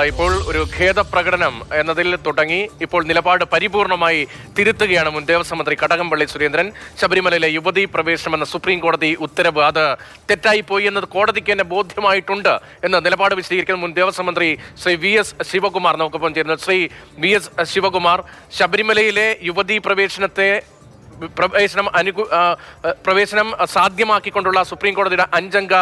ഇപ്പോൾ ഒരു ഖേദപ്രകടനം എന്നതിൽ തുടങ്ങി ഇപ്പോൾ നിലപാട് പരിപൂർണമായി തിരുത്തുകയാണ് മുൻ ദേവസ്വം മന്ത്രി കടകംപള്ളി സുരേന്ദ്രൻ. ശബരിമലയിലെ യുവതീ പ്രവേശനം എന്ന സുപ്രീം കോടതി ഉത്തരവ് അത് തെറ്റായി പോയി എന്നത് കോടതിക്ക് തന്നെ ബോധ്യമായിട്ടുണ്ട് എന്ന് നിലപാട് വിശദീകരിക്കുന്ന മുൻ ദേവസ്വം മന്ത്രി ശ്രീ VS ശിവകുമാർ നമുക്കൊപ്പം ചേരുന്നത്. ശ്രീ VS ശിവകുമാർ, ശബരിമലയിലെ യുവതീ പ്രവേശനം സാധ്യമാക്കിക്കൊണ്ടുള്ള സുപ്രീം കോടതിയുടെ 5 അംഗ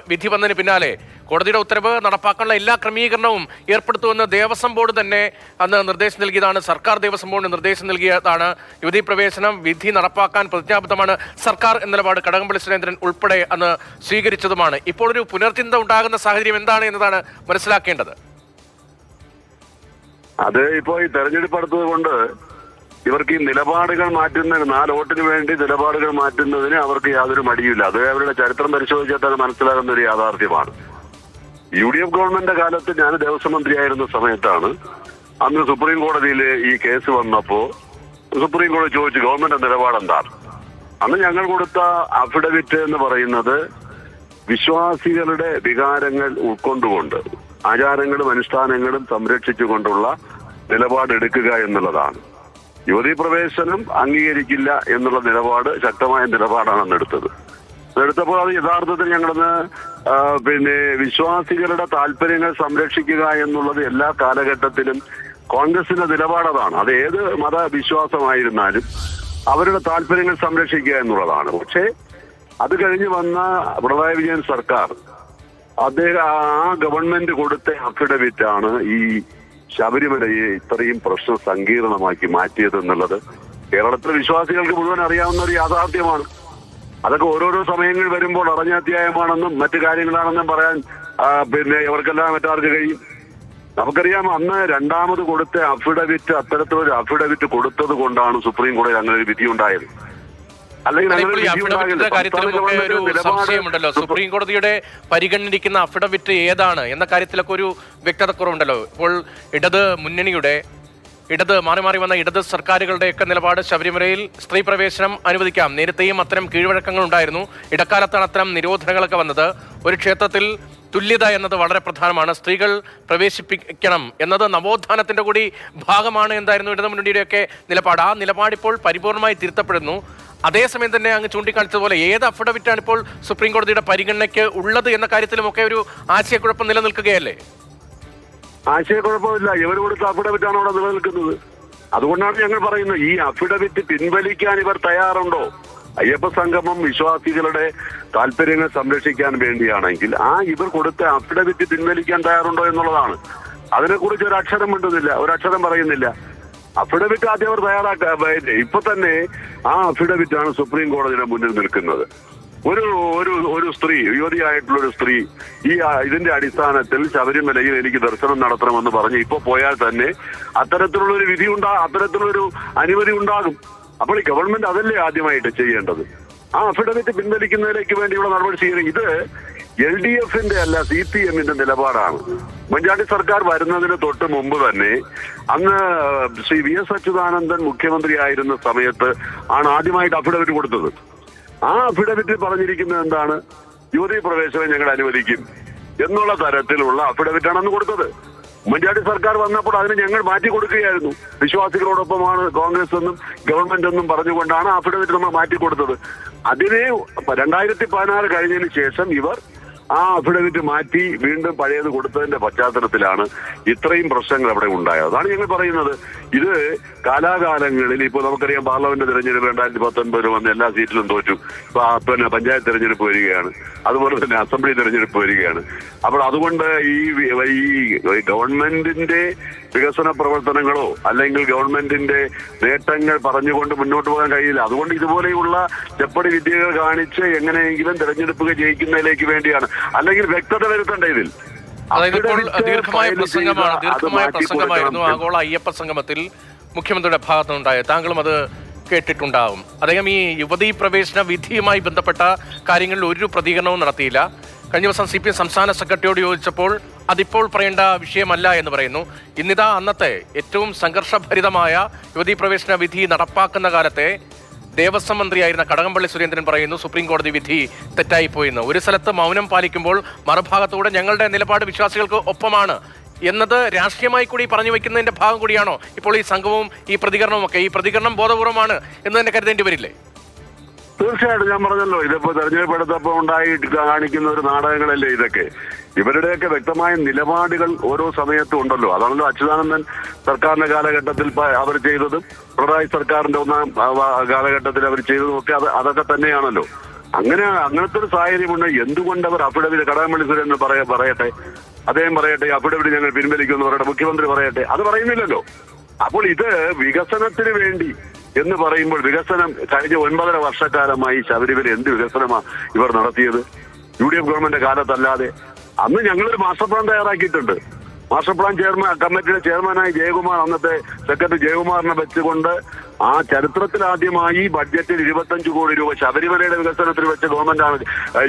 വിധി വന്നതിന് പിന്നാലെ കോടതിയുടെ ഉത്തരവ് നടപ്പാക്കാനുള്ള എല്ലാ ക്രമീകരണവും ഏർപ്പെടുത്തുമെന്ന് ദേവസ്വം ബോർഡ് തന്നെ അന്ന് നിർദ്ദേശം നൽകിയതാണ്. സർക്കാർ ദേവസ്വം ബോർഡിന് നിർദ്ദേശം നൽകിയതാണ്. യുവതീ പ്രവേശനം വിധി നടപ്പാക്കാൻ പ്രതിജ്ഞാബദ്ധമാണ് സർക്കാർ എന്ന നിലപാട് കടകംപള്ളി സുരേന്ദ്രൻ ഉൾപ്പെടെ അന്ന് സ്വീകരിച്ചതുമാണ്. ഇപ്പോൾ ഒരു പുനർചിന്ത ഉണ്ടാകുന്ന സാഹചര്യം എന്താണ് എന്നതാണ് മനസ്സിലാക്കേണ്ടത്. അത് ഇപ്പോൾ ഈ തെരഞ്ഞെടുപ്പ് അടുത്തത് കൊണ്ട് ഇവർക്ക് ഈ നിലപാടുകൾ മാറ്റുന്നതിന് 4 വോട്ടിന് വേണ്ടി നിലപാടുകൾ മാറ്റുന്നതിന് അവർക്ക് യാതൊരു മടിയില്ല. അത് അവരുടെ ചരിത്രം പരിശോധിച്ചാൽ തന്നെ മനസ്സിലാകുന്ന ഒരു യാഥാർത്ഥ്യമാണ്. UDF ഗവൺമെന്റിന്റെ കാലത്ത് ഞാൻ ദേവസ്വം മന്ത്രിയായിരുന്ന സമയത്താണ് അന്ന് സുപ്രീം കോടതിയിൽ ഈ കേസ് വന്നപ്പോ സുപ്രീം കോടതി ചോദിച്ചു ഗവൺമെന്റ് നിലപാടെന്താണ്. അന്ന് ഞങ്ങൾ കൊടുത്ത അഫിഡവിറ്റ് എന്ന് പറയുന്നത് വിശ്വാസികളുടെ വികാരങ്ങൾ ഉൾക്കൊണ്ടുകൊണ്ട് ആചാരങ്ങളും അനുഷ്ഠാനങ്ങളും സംരക്ഷിച്ചുകൊണ്ടുള്ള നിലപാടെടുക്കുക എന്നുള്ളതാണ്. യുവതീ പ്രവേശനം അംഗീകരിക്കില്ല എന്നുള്ള നിലപാട് ശക്തമായ നിലപാടാണ് അന്നെടുത്തത്. എടുത്തപ്പോൾ അത് യഥാർത്ഥത്തിൽ ഞങ്ങളന്ന് വിശ്വാസികളുടെ താല്പര്യങ്ങൾ സംരക്ഷിക്കുക എന്നുള്ളത് എല്ലാ കാലഘട്ടത്തിലും കോൺഗ്രസിന്റെ നിലപാടതാണ്. അത് ഏത് മതവിശ്വാസമായിരുന്നാലും അവരുടെ താല്പര്യങ്ങൾ സംരക്ഷിക്കുക എന്നുള്ളതാണ്. പക്ഷേ അത് കഴിഞ്ഞ് വന്ന പിണറായി വിജയൻ സർക്കാർ ആ ഗവൺമെന്റ് കൊടുത്ത അഫിഡവിറ്റ് ആണ് ഈ ശബരിമലയെ ഇത്രയും പ്രശ്നം സങ്കീർണമാക്കി മാറ്റിയത് എന്നുള്ളത് കേരളത്തിലെ വിശ്വാസികൾക്ക് മുഴുവൻ അറിയാവുന്ന ഒരു യാഥാർത്ഥ്യമാണ്. അതൊക്കെ ഓരോരോ സമയങ്ങൾ വരുമ്പോൾ അടഞ്ഞ അധ്യായമാണെന്നും മറ്റു കാര്യങ്ങളാണെന്നും പറയാൻ ഇവർക്കെല്ലാം മറ്റാർക്ക് കഴിയും. നമുക്കറിയാം അന്ന് രണ്ടാമത് കൊടുത്ത അഫിഡവിറ്റ് അത്തരത്തിലൊരു അഫിഡവിറ്റ് കൊടുത്തത് കൊണ്ടാണ് സുപ്രീം കോടതി അങ്ങനെ ഒരു വിധി ഉണ്ടായത്. സംശയമുണ്ടല്ലോ, സുപ്രീം കോടതിയുടെ പരിഗണനിരിക്കുന്ന അഫിഡവിറ്റ് ഏതാണ് എന്ന കാര്യത്തിലൊക്കെ ഒരു വ്യക്തതക്കുറവുണ്ടല്ലോ. ഇപ്പോൾ ഇടത് മാറി മാറി വന്ന ഇടത് സർക്കാരുകളുടെയൊക്കെ നിലപാട് ശബരിമലയിൽ സ്ത്രീ പ്രവേശനം അനുവദിക്കാം. നേരത്തെയും അത്തരം കീഴ്വഴക്കങ്ങൾ ഉണ്ടായിരുന്നു. ഇടക്കാലത്താണ് അത്തരം നിരോധനങ്ങളൊക്കെ വന്നത്. ഒരു ക്ഷേത്രത്തിൽ തുല്യത എന്നത് വളരെ പ്രധാനമാണ്. സ്ത്രീകൾ പ്രവേശിപ്പിക്കണം എന്നത് നവോത്ഥാനത്തിന്റെ കൂടി ഭാഗമാണ് എന്തായിരുന്നു ഇടതുമുന്നണിയുടെയൊക്കെ നിലപാട്. ആ നിലപാടിപ്പോൾ പരിപൂർണമായി തിരുത്തപ്പെടുന്നു. അതേസമയം തന്നെ അങ്ങ് ചൂണ്ടിക്കാണിച്ചതുപോലെ ഏത് അഫിഡവിറ്റാണ് ഇപ്പോൾ സുപ്രീം കോടതിയുടെ പരിഗണനയ്ക്ക് ഉള്ളത് എന്ന കാര്യത്തിലുമൊക്കെ ഒരു ആശയക്കുഴപ്പം നിലനിൽക്കുകയല്ലേ? ആശയക്കുഴപ്പമില്ല. ഇവർ കൊടുത്ത അഫിഡവിറ്റാണ് അവിടെ നിലനിൽക്കുന്നത്. അതുകൊണ്ടാണ് ഞങ്ങൾ പറയുന്നത് ഈ അഫിഡവിറ്റ് പിൻവലിക്കാൻ ഇവർ തയ്യാറുണ്ടോ? അയ്യപ്പ സംഗമം വിശ്വാസികളുടെ താല്പര്യങ്ങൾ സംരക്ഷിക്കാൻ വേണ്ടിയാണെങ്കിൽ ഇവർ കൊടുത്ത അഫിഡവിറ്റ് പിൻവലിക്കാൻ തയ്യാറുണ്ടോ എന്നുള്ളതാണ്. അതിനെക്കുറിച്ച് ഒരു അക്ഷരം മിണ്ടുന്നില്ല, ഒരു അക്ഷരം പറയുന്നില്ല. അഫിഡവിറ്റ് ആദ്യം അവർ ഇപ്പൊ തന്നെ ആ അഫിഡവിറ്റ് ആണ് സുപ്രീം കോടതിയുടെ മുന്നിൽ നിൽക്കുന്നത്. ഒരു സ്ത്രീ, യുവതിയായിട്ടുള്ള ഒരു സ്ത്രീ ഇതിന്റെ അടിസ്ഥാനത്തിൽ ശബരിമലയിൽ എനിക്ക് ദർശനം നടത്തണമെന്ന് പറഞ്ഞ് ഇപ്പൊ പോയാൽ തന്നെ അത്തരത്തിലുള്ളൊരു അത്തരത്തിലുള്ളൊരു അനുമതി ഉണ്ടാകും. അപ്പോൾ ഈ ഗവൺമെന്റ് അതല്ലേ ആദ്യമായിട്ട് ചെയ്യേണ്ടത്? ആ അഫിഡവിറ്റ് പിൻവലിക്കുന്നതിലേക്ക് വേണ്ടിയുള്ള നടപടി സ്വീകരിക്കും. ഇത് LDFന്റെ അല്ല CPMന്റെ നിലപാടാണ്. ഉമ്മൻചാണ്ടി സർക്കാർ വരുന്നതിന് തൊട്ട് മുമ്പ് തന്നെ അന്ന് ശ്രീ VS അച്യുതാനന്ദൻ മുഖ്യമന്ത്രിയായിരുന്ന സമയത്ത് ആണ് ആദ്യമായിട്ട് അഫിഡവിറ്റ് കൊടുത്തത്. ആ അഫിഡവിറ്റിൽ പറഞ്ഞിരിക്കുന്നത് എന്താണ്? യുവതീ പ്രവേശനം ഞങ്ങൾ അനുവദിക്കും എന്നുള്ള തരത്തിലുള്ള അഫിഡവിറ്റാണ് അന്ന് കൊടുത്തത്. ഉമ്മൻചാണ്ടി സർക്കാർ വന്നപ്പോൾ അതിന് ഞങ്ങൾ മാറ്റി കൊടുക്കുകയായിരുന്നു. വിശ്വാസികളോടൊപ്പമാണ് കോൺഗ്രസ് എന്നും ഗവൺമെന്റ് എന്നും പറഞ്ഞുകൊണ്ടാണ് അഫിഡവിറ്റ് നമ്മൾ മാറ്റി കൊടുത്തത്. അതിനെ 2016 കഴിഞ്ഞതിന് ശേഷം ഇവർ ആ അഫിഡവിറ്റ് മാറ്റി വീണ്ടും പഴയത് കൊടുത്തതിന്റെ പശ്ചാത്തലത്തിലാണ് ഇത്രയും പ്രശ്നങ്ങൾ അവിടെ ഉണ്ടായത്. അതാണ് ഞങ്ങൾ പറയുന്നത്. ഇത് കാലാകാലങ്ങളിൽ ഇപ്പോൾ നമുക്കറിയാം പാർലമെന്റ് തെരഞ്ഞെടുപ്പ് 2019 വന്ന് എല്ലാ സീറ്റിലും തോറ്റു. പഞ്ചായത്ത് തെരഞ്ഞെടുപ്പ് വരികയാണ്, അതുപോലെ തന്നെ അസംബ്ലി തെരഞ്ഞെടുപ്പ് വരികയാണ്. അപ്പോൾ അതുകൊണ്ട് ഈ ഗവൺമെന്റിന്റെ വികസന പ്രവർത്തനങ്ങളോ അല്ലെങ്കിൽ ഗവൺമെന്റിന്റെ നേട്ടങ്ങൾ പറഞ്ഞുകൊണ്ട് മുന്നോട്ട് പോകാൻ കഴിയില്ല. അതുകൊണ്ട് ഇതുപോലെയുള്ള ചെപ്പടി വിദ്യകൾ കാണിച്ച് എങ്ങനെയെങ്കിലും തെരഞ്ഞെടുപ്പ് ജയിക്കുന്നതിലേക്ക് വേണ്ടിയാണ്. അല്ലെങ്കിൽ വ്യക്തത വരുത്തണ്ട ഇതിൽ. അതായത് ഇപ്പോൾ ദീർഘമായ പ്രസംഗമായിരുന്നു ആഗോള അയ്യപ്പ സംഗമത്തിൽ മുഖ്യമന്ത്രിയുടെ ഭാഗത്തുനിന്നുണ്ടായത്. താങ്കളും അത് കേട്ടിട്ടുണ്ടാവും. അദ്ദേഹം ഈ യുവതീ പ്രവേശന വിധിയുമായി ബന്ധപ്പെട്ട കാര്യങ്ങളിൽ ഒരു പ്രതികരണവും നടത്തിയില്ല. കഴിഞ്ഞ ദിവസം CPM സംസ്ഥാന സെക്രട്ടറിയോട് ചോദിച്ചപ്പോൾ അതിപ്പോൾ പറയേണ്ട വിഷയമല്ല എന്ന് പറയുന്നു. ഇന്നിതാ അന്നത്തെ ഏറ്റവും സംഘർഷഭരിതമായ യുവതീ പ്രവേശന വിധി നടപ്പാക്കുന്ന കാലത്തെ ദേവസ്വം മന്ത്രിയായിരുന്ന കടകംപള്ളി സുരേന്ദ്രൻ പറയുന്നു സുപ്രീം കോടതി വിധി തെറ്റായിപ്പോയെന്ന്. ഒരു സ്ഥലത്ത് മൗനം പാലിക്കുമ്പോൾ മറുഭാഗത്തൂടെ ഞങ്ങളുടെ നിലപാട് വിശ്വാസികൾക്ക് ഒപ്പമാണ് എന്നത് രാഷ്ട്രീയമായി കൂടി പറഞ്ഞു വെക്കുന്നതിന്റെ ഭാഗം കൂടിയാണോ ഇപ്പോൾ ഈ സംഘവും ഈ പ്രതികരണവും ഒക്കെ? ഈ പ്രതികരണം ബോധപൂർവമാണ് എന്ന് തന്നെ കരുതേണ്ടി വരില്ലേ? തീർച്ചയായിട്ടും ഞാൻ പറഞ്ഞല്ലോ, ഇതിപ്പോ തെരഞ്ഞെടുപ്പ് എടുത്തപ്പോ ഉണ്ടായിട്ട് കാണിക്കുന്ന ഒരു നാടകങ്ങളല്ലേ ഇതൊക്കെ. ഇവരുടെയൊക്കെ വ്യക്തമായ നിലപാടുകൾ ഓരോ സമയത്തും ഉണ്ടല്ലോ. അതാണല്ലോ അച്യുതാനന്ദൻ സർക്കാരിന്റെ കാലഘട്ടത്തിൽ അവർ ചെയ്തതും പിണറായി സർക്കാരിന്റെ ഒന്നാം കാലഘട്ടത്തിൽ അവർ ചെയ്തതും ഒക്കെ അതൊക്കെ തന്നെയാണല്ലോ. അങ്ങനത്തെ ഒരു സാഹചര്യമുണ്ട്. എന്തുകൊണ്ട് അവർ അഫിഡവിറ്റ് കടകംപള്ളി സുരേന്ദ്രൻ പറയട്ടെ, അദ്ദേഹം പറയട്ടെ, അഫിഡവിറ്റ് ഞങ്ങൾ പിൻവലിക്കുമെന്ന് പറയട്ടെ, മുഖ്യമന്ത്രി പറയട്ടെ, അത് പറയുന്നില്ലല്ലോ. അപ്പോൾ ഇത് വികസനത്തിന് വേണ്ടി എന്ന് പറയുമ്പോൾ വികസനം കഴിഞ്ഞ 9.5 വർഷക്കാലമായി ശബരിമല എന്ത് വികസനമാണ് ഇവർ നടത്തിയത്? UDF ഗവൺമെന്റ് കാലത്തല്ലാതെ. അന്ന് ഞങ്ങളൊരു മാസ്റ്റർ പ്ലാൻ തയ്യാറാക്കിയിട്ടുണ്ട്. മാസ്റ്റർ പ്ലാൻ കമ്മിറ്റിയുടെ ചെയർമാനായി ജയകുമാർ, അന്നത്തെ സെക്രട്ടറി ജയകുമാറിനെ വെച്ചുകൊണ്ട് ആ ചരിത്രത്തിലാദ്യമായി ബഡ്ജറ്റിൽ 25 കോടി രൂപ ശബരിമലയുടെ വികസനത്തിന് വെച്ച ഗവൺമെന്റാണ്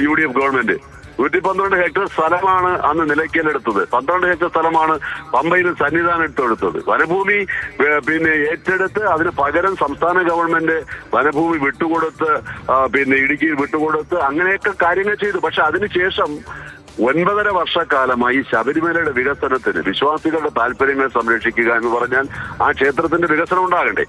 UDF ഗവൺമെന്റ്. 112 ഹെക്ടർ സ്ഥലമാണ് അന്ന് നിലയ്ക്കലെടുത്തത്. 12 ഹെക്ടർ സ്ഥലമാണ് പമ്പയിൽ സന്നിധാനം എടുത്തെടുത്തത്. വനഭൂമി ഏറ്റെടുത്ത് അതിന് പകരം സംസ്ഥാന ഗവൺമെന്റ് വനഭൂമി വിട്ടുകൊടുത്ത് ഇടുക്കിയിൽ വിട്ടുകൊടുത്ത് അങ്ങനെയൊക്കെ കാര്യങ്ങൾ ചെയ്തു. പക്ഷെ അതിനുശേഷം 9.5 വർഷക്കാലമായി ശബരിമലയുടെ വികസനത്തിന് വിശ്വാസികളുടെ താല്പര്യങ്ങൾ സംരക്ഷിക്കുക എന്ന് പറഞ്ഞാൽ ആ ക്ഷേത്രത്തിന്റെ വികസനം ഉണ്ടാകണ്ടേ?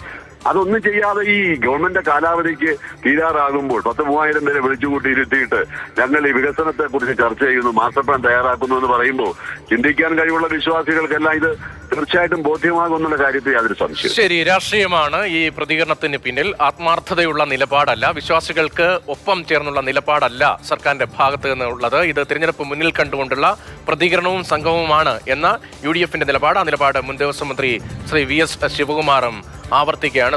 അതൊന്നും ചെയ്യാതെ ഈ ഗവൺമെന്റ് കാലാവധിക്ക് തീരാറാകുമ്പോൾ 10,000-3000 പേരെ വിളിച്ചുകൂട്ടി ഇരുത്തിയിട്ട് ഞങ്ങൾ ഈ വികസനത്തെ കുറിച്ച് ചർച്ച ചെയ്യുന്നു, മാസ്റ്റർ പ്ലാൻ തയ്യാറാക്കുന്നു എന്ന് പറയുമ്പോൾ ചിന്തിക്കാൻ കഴിവുള്ള വിശ്വാസികൾക്കെല്ലാം ഇത് തീർച്ചയായിട്ടും ബോധ്യമാകുന്നുള്ള കാര്യത്തിൽ യാതൊരു സംശയം. ശരി, രാഷ്ട്രീയമാണ് ഈ പ്രതികരണത്തിന് പിന്നിൽ, ആത്മാർത്ഥതയുള്ള നിലപാടല്ല, വിശ്വാസികൾക്ക് ഒപ്പം ചേർന്നുള്ള നിലപാടല്ല സർക്കാരിന്റെ ഭാഗത്ത് നിന്നുള്ളത്. ഇത് തിരഞ്ഞെടുപ്പ് മുന്നിൽ കണ്ടുകൊണ്ടുള്ള പ്രതികരണവും സംഘവുമാണ് എന്ന UDFന്റെ നിലപാട്. ആ നിലപാട് മുൻ ദേവസ്വം മന്ത്രി ശ്രീ VS ശിവകുമാറും ആവർത്തിക്കുകയാണ്.